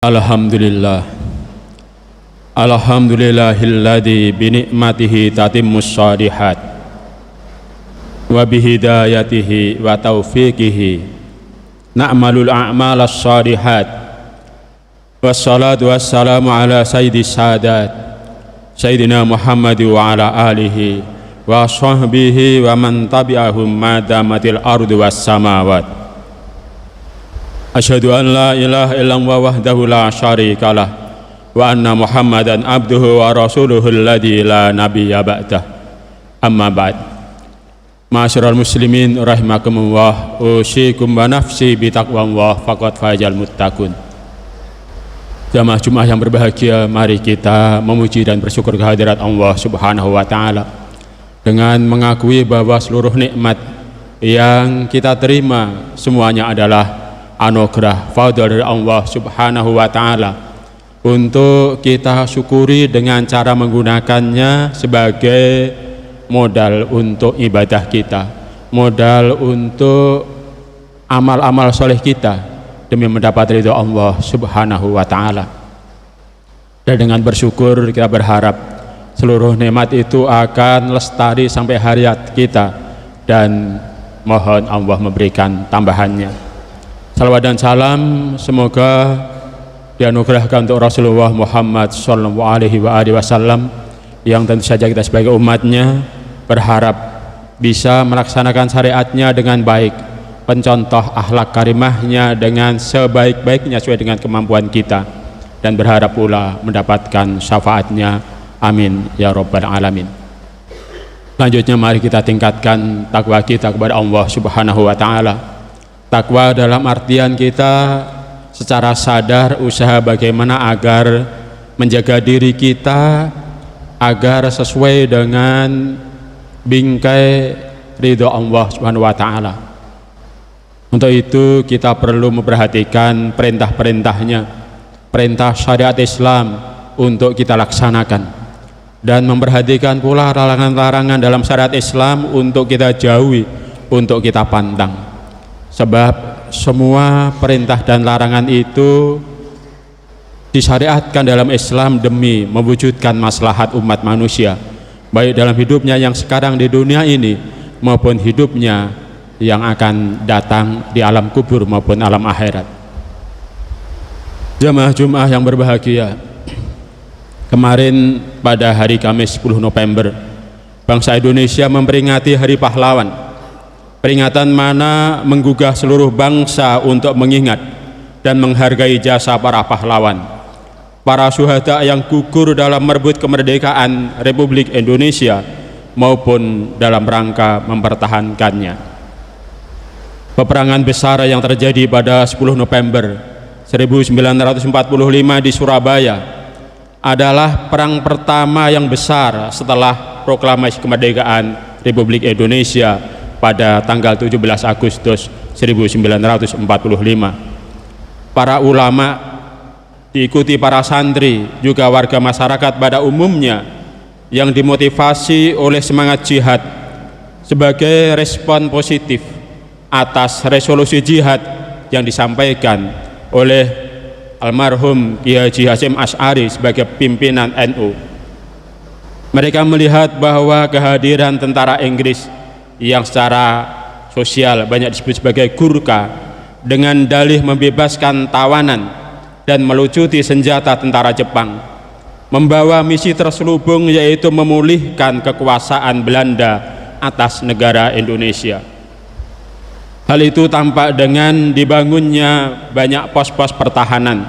Alhamdulillah, alhamdulillahilladzi binikmatihi tatimmus shalihat wa bihidayatihi wa taufiqihi na'malul a'malas shalihat. Wassalatu wassalamu ala sayyidis sadat sayyidina Muhammad wa ala alihi wa sahbihi wa man tabi'ahum madamatil ardu was samawat. Asyhadu an la ilaha illallah wahdahu la syarikalah wa anna Muhammadan abduhu wa rasuluhu alladzi la nabiyya ba'dah. Amma ba'd. Ma'asyiral muslimin rahimakumullah, usikum wa nafsi bi taqwallah faqad fazal muttaqun. Jamaah Jumat yang berbahagia, mari kita memuji dan bersyukur kehadirat Allah Subhanahu wa taala dengan mengakui bahwa seluruh nikmat yang kita terima semuanya adalah anugerah fadl dari Allah Subhanahu wa taala, untuk kita syukuri dengan cara menggunakannya sebagai modal untuk ibadah kita, modal untuk amal-amal soleh kita demi mendapat ridho Allah Subhanahu wa taala. Dan dengan bersyukur kita berharap seluruh nikmat itu akan lestari sampai hayat kita, dan mohon Allah memberikan tambahannya. Salawat dan salam semoga dianugerahkan untuk Rasulullah Muhammad sallallahu alaihi wasallam, yang tentu saja kita sebagai umatnya berharap bisa melaksanakan syariatnya dengan baik, pencontoh akhlak karimahnya dengan sebaik-baiknya sesuai dengan kemampuan kita, dan berharap pula mendapatkan syafaatnya. Amin ya rabbal alamin. Selanjutnya mari kita tingkatkan takwa kita kepada Allah Subhanahu wa taala. Takwa dalam artian kita secara sadar usaha bagaimana agar menjaga diri kita agar sesuai dengan bingkai ridho Allah Subhanahu wa taala. Untuk itu kita perlu memperhatikan perintah-perintahnya, perintah syariat Islam untuk kita laksanakan, dan memperhatikan pula larangan-larangan dalam syariat Islam untuk kita jauhi, untuk kita pantang. Sebab semua perintah dan larangan itu disyariatkan dalam Islam demi mewujudkan maslahat umat manusia, baik dalam hidupnya yang sekarang di dunia ini maupun hidupnya yang akan datang di alam kubur maupun alam akhirat. Jamaah Jumat yang berbahagia, kemarin pada hari Kamis 10 November bangsa Indonesia memperingati Hari Pahlawan. Peringatan mana menggugah seluruh bangsa untuk mengingat dan menghargai jasa para pahlawan, para syuhada yang gugur dalam merebut kemerdekaan Republik Indonesia maupun dalam rangka mempertahankannya. Peperangan besar yang terjadi pada 10 November 1945 di Surabaya adalah perang pertama yang besar setelah proklamasi kemerdekaan Republik Indonesia pada tanggal 17 Agustus 1945. Para ulama diikuti para santri juga warga masyarakat pada umumnya yang dimotivasi oleh semangat jihad sebagai respon positif atas resolusi jihad yang disampaikan oleh almarhum Kiai Haji Hasyim Asy'ari sebagai pimpinan NU. Mereka melihat bahwa kehadiran tentara Inggris yang secara sosial banyak disebut sebagai Gurkha dengan dalih membebaskan tawanan dan melucuti senjata tentara Jepang membawa misi terselubung, yaitu memulihkan kekuasaan Belanda atas negara Indonesia. Hal itu tampak dengan dibangunnya banyak pos-pos pertahanan.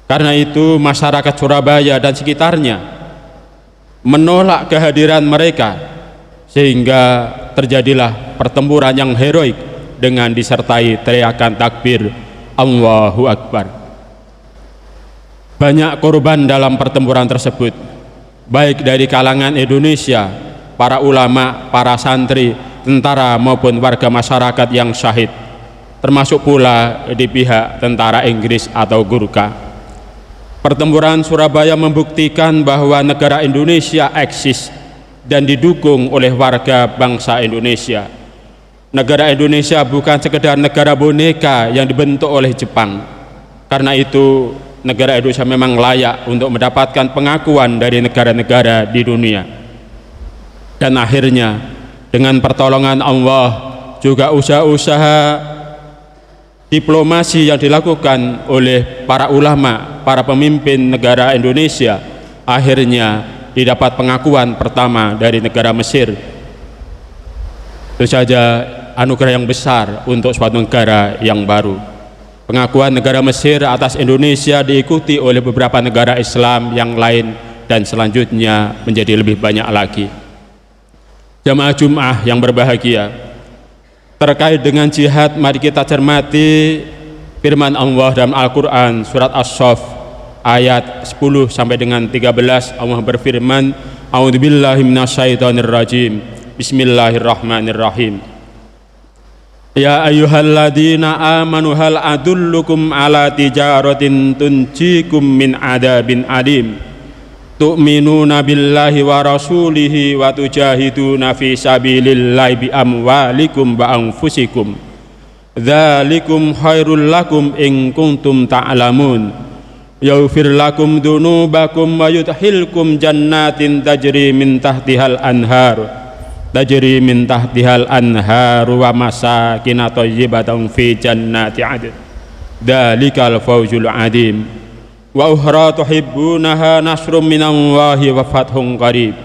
Karena itu masyarakat Surabaya dan sekitarnya menolak kehadiran mereka, sehingga terjadilah pertempuran yang heroik dengan disertai teriakan takbir Allahu Akbar. Banyak korban dalam pertempuran tersebut, baik dari kalangan Indonesia, para ulama, para santri, tentara maupun warga masyarakat yang syahid, termasuk pula di pihak tentara Inggris atau Gurkha. Pertempuran Surabaya membuktikan bahwa negara Indonesia eksis dan didukung oleh warga bangsa Indonesia. Negara Indonesia bukan sekedar negara boneka yang dibentuk oleh Jepang, Karena itu negara Indonesia memang layak untuk mendapatkan pengakuan dari negara-negara di dunia. Dan akhirnya dengan pertolongan Allah, juga usaha-usaha diplomasi yang dilakukan oleh para ulama, para pemimpin negara Indonesia, akhirnya didapat pengakuan pertama dari negara Mesir. Itu saja anugerah yang besar untuk suatu negara yang baru. Pengakuan negara Mesir atas Indonesia diikuti oleh beberapa negara Islam yang lain, dan selanjutnya menjadi lebih banyak lagi. Jamaah Jum'ah yang berbahagia, terkait dengan jihad, mari kita cermati firman Allah dalam Al-Quran surat As-Saff ayat 10 sampai dengan 13. Allah berfirman, A'udzubillahi minasyaitonirrajim, Bismillahirrahmanirrahim. Ya ayyuhalladzina amanu hal adullukum ala tijaratin tunjikum min adabin alim tu'minuna billahi wa rasulihi wa tujahiduna fi sabilillahi bi amwalikum wa anfusikum dzalikum khairul lakum in kuntum ta'lamun yaghfir lakum dzunubakum wa yudkhilkum jannatin tajri min tahtihal anhar wa masakin thayyibatan fi jannati 'adn dzalikal fawzul 'adzim wa ukhra tuhibbunaha nasrum minallahi wa fathun qarib.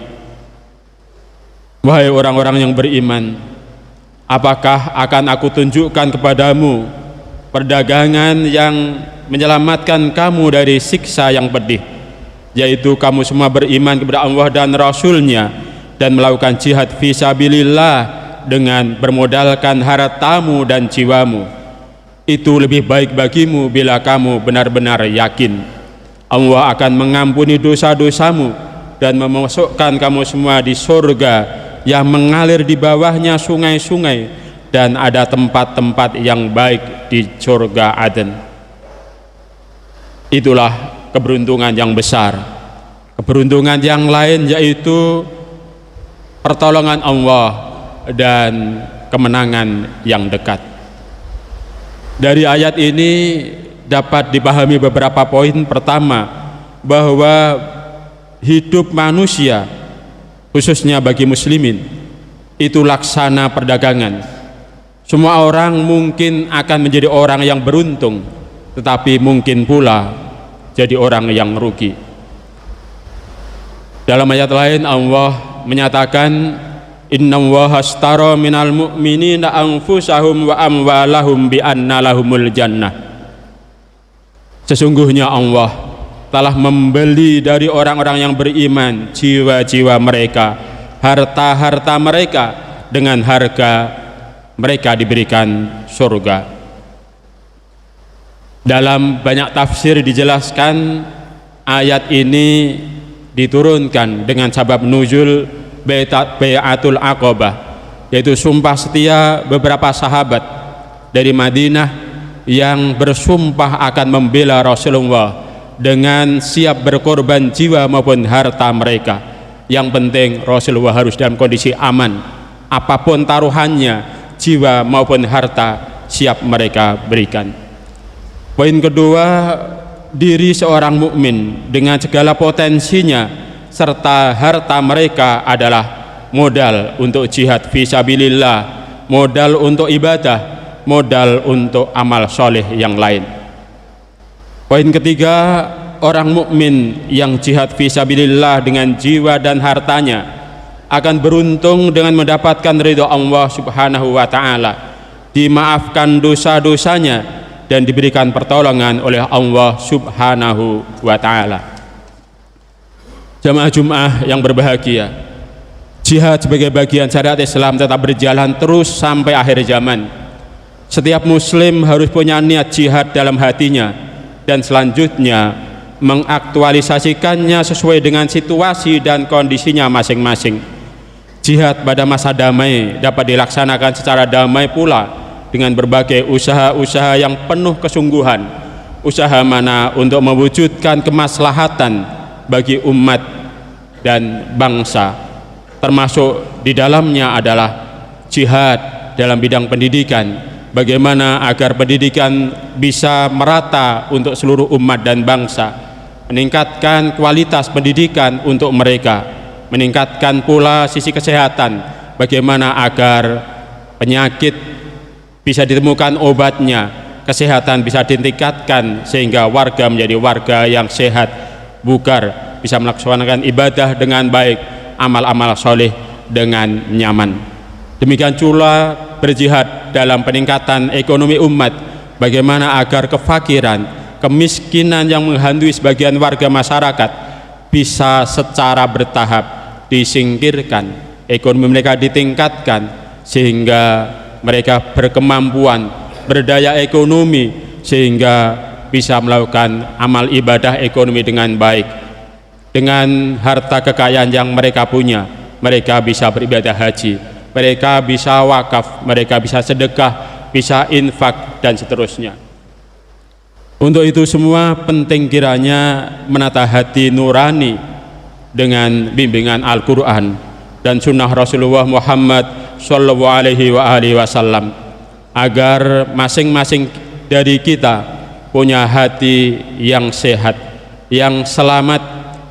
Wahai orang-orang yang beriman, apakah akan aku tunjukkan kepadamu perdagangan yang menyelamatkan kamu dari siksa yang pedih, yaitu kamu semua beriman kepada Allah dan Rasul-Nya dan melakukan jihad fisabilillah dengan bermodalkan hartamu dan jiwamu. Itu lebih baik bagimu bila kamu benar-benar yakin Allah akan mengampuni dosa-dosamu dan memasukkan kamu semua di surga yang mengalir di bawahnya sungai-sungai, dan ada tempat-tempat yang baik di surga Aden. Itulah keberuntungan yang besar. Keberuntungan yang lain yaitu pertolongan Allah dan kemenangan yang dekat. Dari ayat ini dapat dipahami beberapa poin. Pertama, bahwa hidup manusia, khususnya bagi muslimin, itu laksana perdagangan. Semua orang mungkin akan menjadi orang yang beruntung, tetapi mungkin pula jadi orang yang rugi. Dalam ayat lain Allah menyatakan, innallaha ashtara minal mu'minina anfusahum wa amwalahum bi anna lahumul jannah. Sesungguhnya Allah telah membeli dari orang-orang yang beriman jiwa-jiwa mereka, harta-harta mereka, dengan harga mereka diberikan surga. Dalam banyak tafsir dijelaskan ayat ini diturunkan dengan sabab nuzul Bai'atul Aqabah, yaitu sumpah setia beberapa sahabat dari Madinah yang bersumpah akan membela Rasulullah dengan siap berkorban jiwa maupun harta mereka. Yang penting Rasulullah harus dalam kondisi aman, apapun taruhannya, jiwa maupun harta siap mereka berikan. Poin kedua, diri seorang mukmin dengan segala potensinya serta harta mereka adalah modal untuk jihad fisabilillah, modal untuk ibadah, modal untuk amal soleh yang lain. Poin ketiga, orang mukmin yang jihad fisabilillah dengan jiwa dan hartanya akan beruntung dengan mendapatkan ridha Allah Subhanahu wa taala, dimaafkan dosa-dosanya dan diberikan pertolongan oleh Allah Subhanahu wa taala. Jamaah Jum'ah yang berbahagia, jihad sebagai bagian syariat Islam tetap berjalan terus sampai akhir zaman. Setiap muslim harus punya niat jihad dalam hatinya dan selanjutnya mengaktualisasikannya sesuai dengan situasi dan kondisinya masing-masing. Jihad pada masa damai dapat dilaksanakan secara damai pula dengan berbagai usaha-usaha yang penuh kesungguhan. Usaha mana untuk mewujudkan kemaslahatan bagi umat dan bangsa, termasuk di dalamnya adalah jihad dalam bidang pendidikan, bagaimana agar pendidikan bisa merata untuk seluruh umat dan bangsa, meningkatkan kualitas pendidikan untuk mereka, meningkatkan pula sisi kesehatan, bagaimana agar penyakit bisa ditemukan obatnya, kesehatan bisa ditingkatkan sehingga warga menjadi warga yang sehat, bugar, bisa melaksanakan ibadah dengan baik, amal-amal soleh dengan nyaman. Demikian pula berjihad dalam peningkatan ekonomi umat, bagaimana agar kefakiran, kemiskinan yang menghantui sebagian warga masyarakat bisa secara bertahap disingkirkan, ekonomi mereka ditingkatkan sehingga mereka berkemampuan, berdaya ekonomi sehingga bisa melakukan amal ibadah ekonomi dengan baik. Dengan harta kekayaan yang mereka punya, mereka bisa beribadah haji, mereka bisa wakaf, mereka bisa sedekah, bisa infak, dan seterusnya. Untuk itu semua penting kiranya menata hati nurani dengan bimbingan Al-Quran dan sunnah Rasulullah Muhammad Sallallahu Alaihi Wasallam, agar masing-masing dari kita punya hati yang sehat, yang selamat,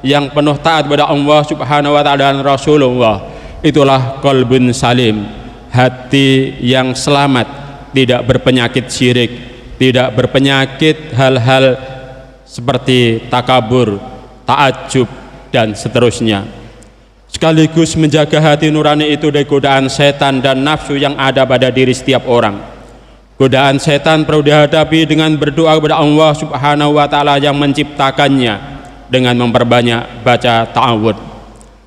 yang penuh taat kepada Allah Subhanahu Wa Taala dan Rasulullah. Itulah qalbun salim, hati yang selamat, tidak berpenyakit syirik, tidak berpenyakit hal-hal seperti takabur, ta'ajub, dan seterusnya. Sekaligus menjaga hati nurani itu dari godaan setan dan nafsu yang ada pada diri setiap orang. Godaan setan perlu dihadapi dengan berdoa kepada Allah Subhanahu Wa Taala yang menciptakannya, dengan memperbanyak baca ta'awud.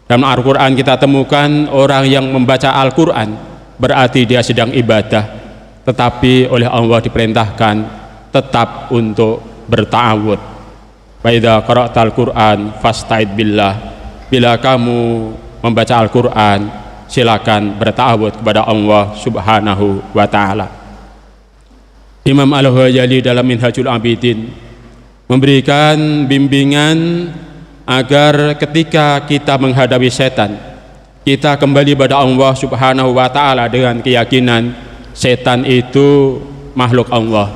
Dalam Al-Quran kita temukan orang yang membaca Al-Quran berarti dia sedang ibadah, tetapi oleh Allah diperintahkan tetap untuk berta'awud. Wa idza qara'tal Qur'an fasta'id billah. Bila kamu membaca Al-Quran, silakan berta'awud kepada Allah Subhanahu Wa Ta'ala. Imam Al-Ghazali dalam Minhajul Abidin memberikan bimbingan agar ketika kita menghadapi setan, kita kembali pada Allah Subhanahu Wa Ta'ala dengan keyakinan setan itu makhluk Allah.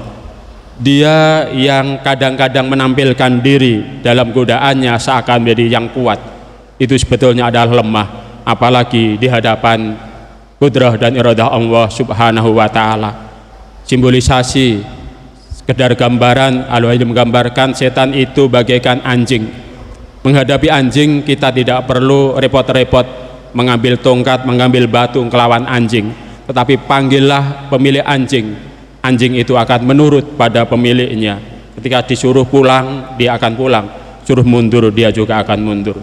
Dia yang kadang-kadang menampilkan diri dalam godaannya seakan menjadi yang kuat, itu sebetulnya adalah lemah, apalagi di hadapan kudrah dan iradah Allah Subhanahu Wa Ta'ala. Simbolisasi sekedar gambaran, Al-Ghazali menggambarkan setan itu bagaikan anjing. Menghadapi anjing kita tidak perlu repot-repot mengambil tongkat, mengambil batu melawan anjing, tetapi panggillah pemilik anjing. Anjing itu akan menurut pada pemiliknya. Ketika disuruh pulang, dia akan pulang. Suruh mundur, dia juga akan mundur.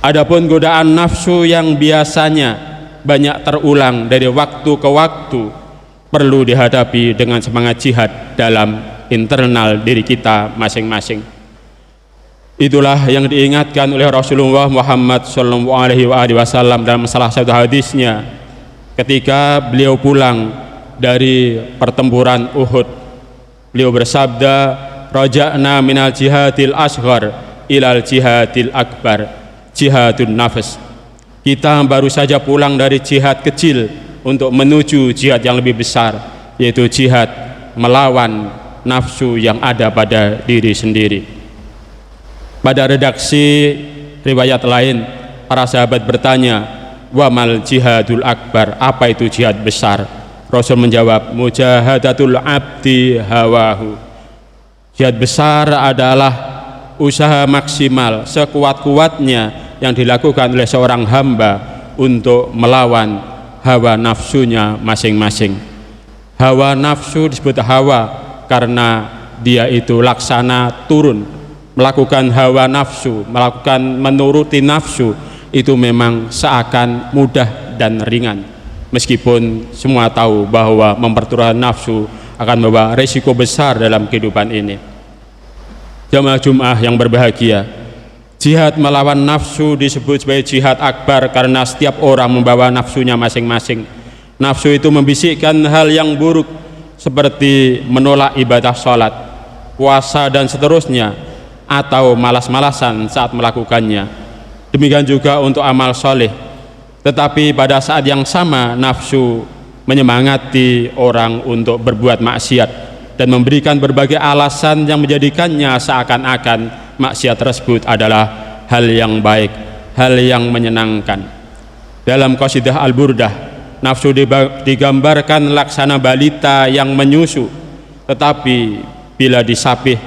Adapun godaan nafsu yang biasanya banyak terulang dari waktu ke waktu, perlu dihadapi dengan semangat jihad dalam internal diri kita masing-masing. Itulah yang diingatkan oleh Rasulullah Muhammad Sallallahu Alaihi Wasallam dalam salah satu hadisnya ketika beliau pulang dari pertempuran Uhud. Beliau bersabda, raja'na minal jihadil asghar ilal jihadil akbar, jihadun nafs. Kita baru saja pulang dari jihad kecil untuk menuju jihad yang lebih besar, yaitu jihad melawan nafsu yang ada pada diri sendiri. Pada redaksi riwayat lain, para sahabat bertanya, wa mal jihadul akbar, apa itu jihad besar? Rasul menjawab, mujahadatul abdi hawahu. Jihad besar adalah usaha maksimal sekuat-kuatnya yang dilakukan oleh seorang hamba untuk melawan hawa nafsunya masing-masing. Hawa nafsu disebut hawa karena dia itu laksana turun. Melakukan hawa nafsu, melakukan menuruti nafsu itu memang seakan mudah dan ringan, meskipun semua tahu bahwa memperturutkan nafsu akan membawa resiko besar dalam kehidupan ini. Jamaah Jum'ah yang berbahagia, jihad melawan nafsu disebut sebagai jihad akbar karena setiap orang membawa nafsunya masing-masing. Nafsu itu membisikkan hal yang buruk seperti menolak ibadah sholat, puasa, dan seterusnya, atau malas-malasan saat melakukannya. Demikian juga untuk amal soleh. Tetapi pada saat yang sama nafsu menyemangati orang untuk berbuat maksiat dan memberikan berbagai alasan yang menjadikannya seakan-akan maksiat tersebut adalah hal yang baik, hal yang menyenangkan. Dalam qasidah Al-Burdah, nafsu digambarkan laksana balita yang menyusu, tetapi bila disapih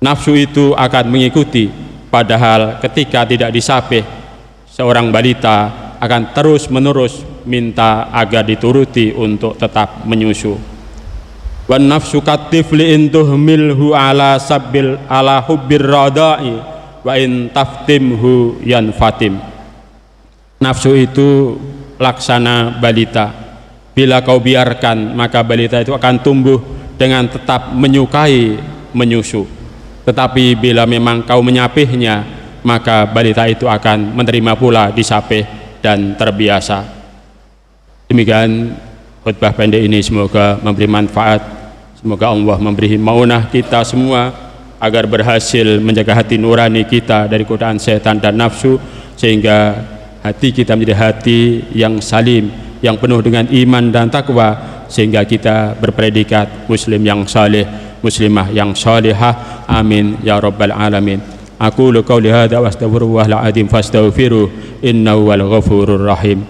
nafsu itu akan mengikuti, padahal ketika tidak disapih seorang balita akan terus-menerus minta agar dituruti untuk tetap menyusu. Wan nafsu katifli in tuhmilhu ala sabbil ala hubbir radai wa in taftimhu yanfatim. Nafsu itu laksana balita, bila kau biarkan maka balita itu akan tumbuh dengan tetap menyukai menyusu, tetapi bila memang kau menyapihnya maka balita itu akan menerima pula disapih dan terbiasa. Demikian khutbah pendek ini, semoga memberi manfaat, semoga Allah memberi maunah kita semua agar berhasil menjaga hati nurani kita dari godaan setan dan nafsu, sehingga hati kita menjadi hati yang salim, yang penuh dengan iman dan takwa, sehingga kita berpredikat muslim yang saleh, muslimah yang salihah. Amin ya rabbal alamin. Aqulu qawli hadza wa astaghfirullahal azim fastaghfiruh innahu wal ghafurur rahim.